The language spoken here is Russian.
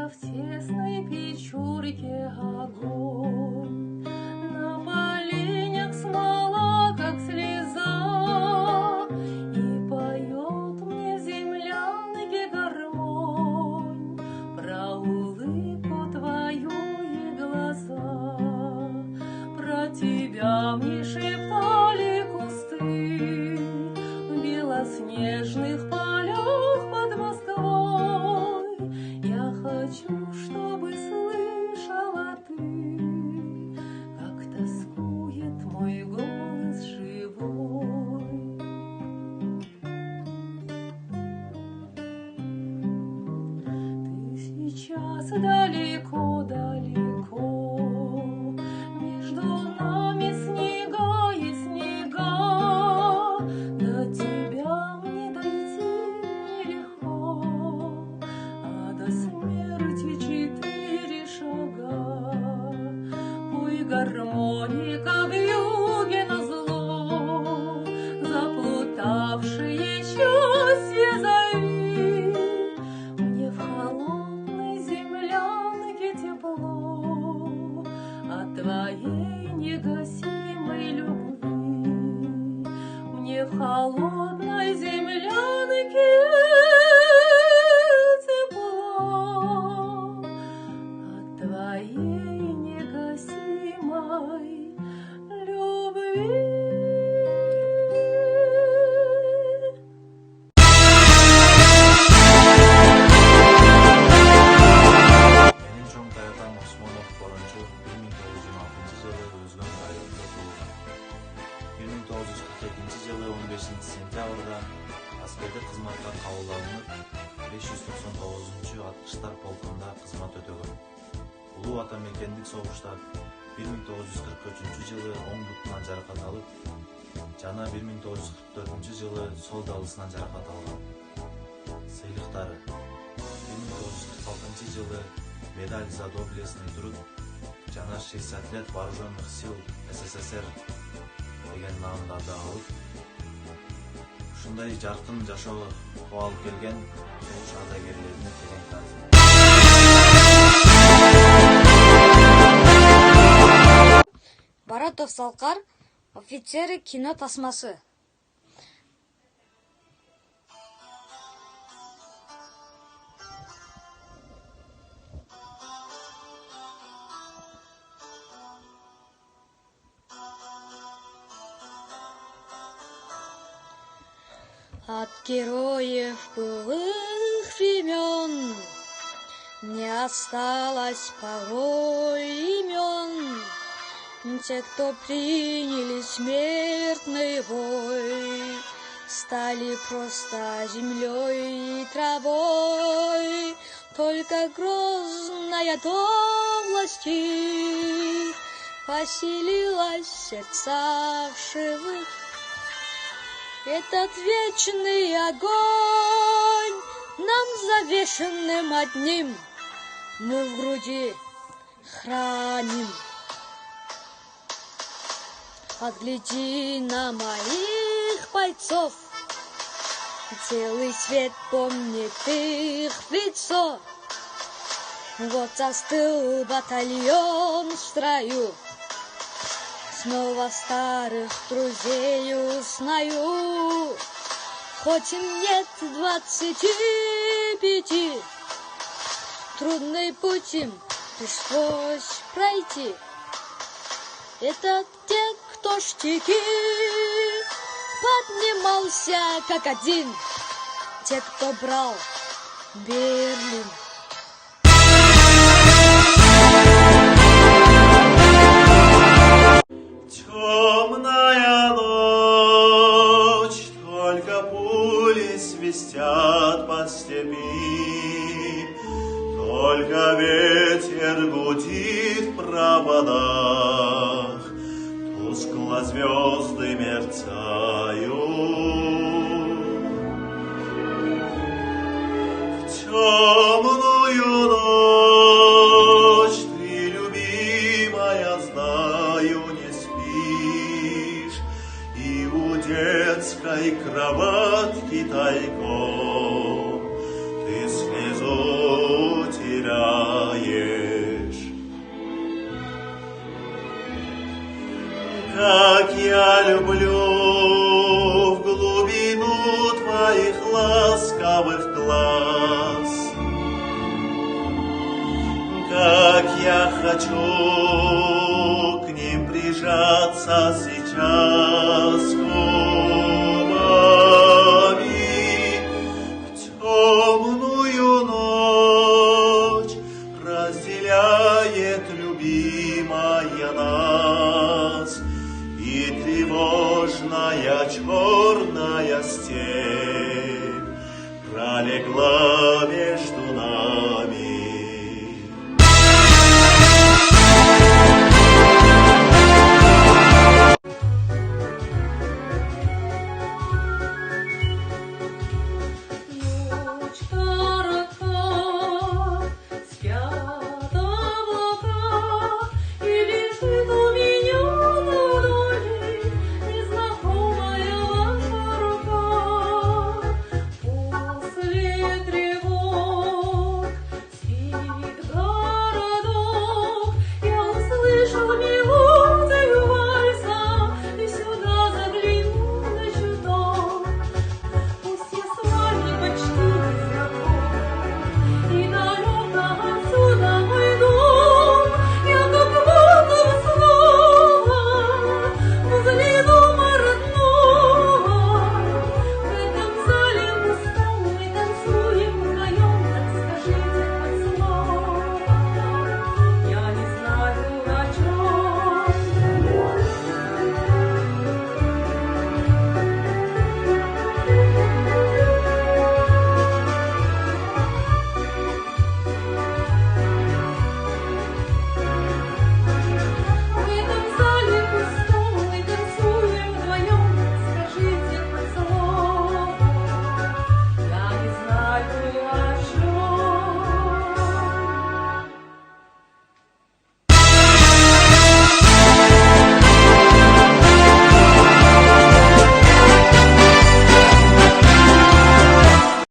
в тесной печурке огонь, на поленях смола, как слеза, и поет мне землянке гармонь про улыбку твою и глаза. Про тебя мне шептали кусты в белоснежных полях под Москвой. Я хочу, чтобы слышала ты, как тоскует мой голос живой. Ты сейчас далеко-далеко, между нами снега и снега, до тебя мне дойти нелегко, а до смерти 4 шага. Пой, гармоника, вьюге назло, заплутавшие счастье зови. Мне в холодной землянке тепло от твоей негасимой любви. Мне в холодной землянке тепло от твоей негасимой любви. Менин чоң Кайрат Осмонов Борончу 1926 жылы өзгөн районунда туулган. 1947 жылы 15 сентябрда аскердик кызматка кабыл алынып, 599 аткычтар полкунда кызмат өтөгөн. Улуу ата мекендик согушта 1943 жылы оң бутунан жаракат алып, жана 1944 жылы сол далысынан жаракат алган. Сыйлыктары: 1946 жылы медаль за доблестный труд жана 60 лет вооруженных сил СССР деген наамдарды алып, ушундай жаркын жашоого алып келген согуш ардагерлерине терең таазим. Баратов Салкар, офицеры кино тасмасы. От героев былых времен не осталось порой имен. Те, кто приняли смертный бой, стали просто землей и травой. Только грозная доблесть их поселилась в сердцах живых. Этот вечный огонь нам завешенным одним мы в груди храним. Погляди на моих бойцов, целый свет помнит их лицо. Вот застыл батальон в строю, снова старых друзей узнаю. Хоть им нет 25, трудный путь им пришлось пройти. Это те, кто штыки поднимался как один, те, кто брал Берлин. Темная ночь, только пули свистят под степи, только ветер гудит в проводах, тускло звезды мерцают. В темную ночь ты, любимая, знаю, не спишь, и у детской кроватки тайком ты слезу теряешь. люблю в глубину твоих ласковых глаз. Как я хочу к ним прижаться сейчас,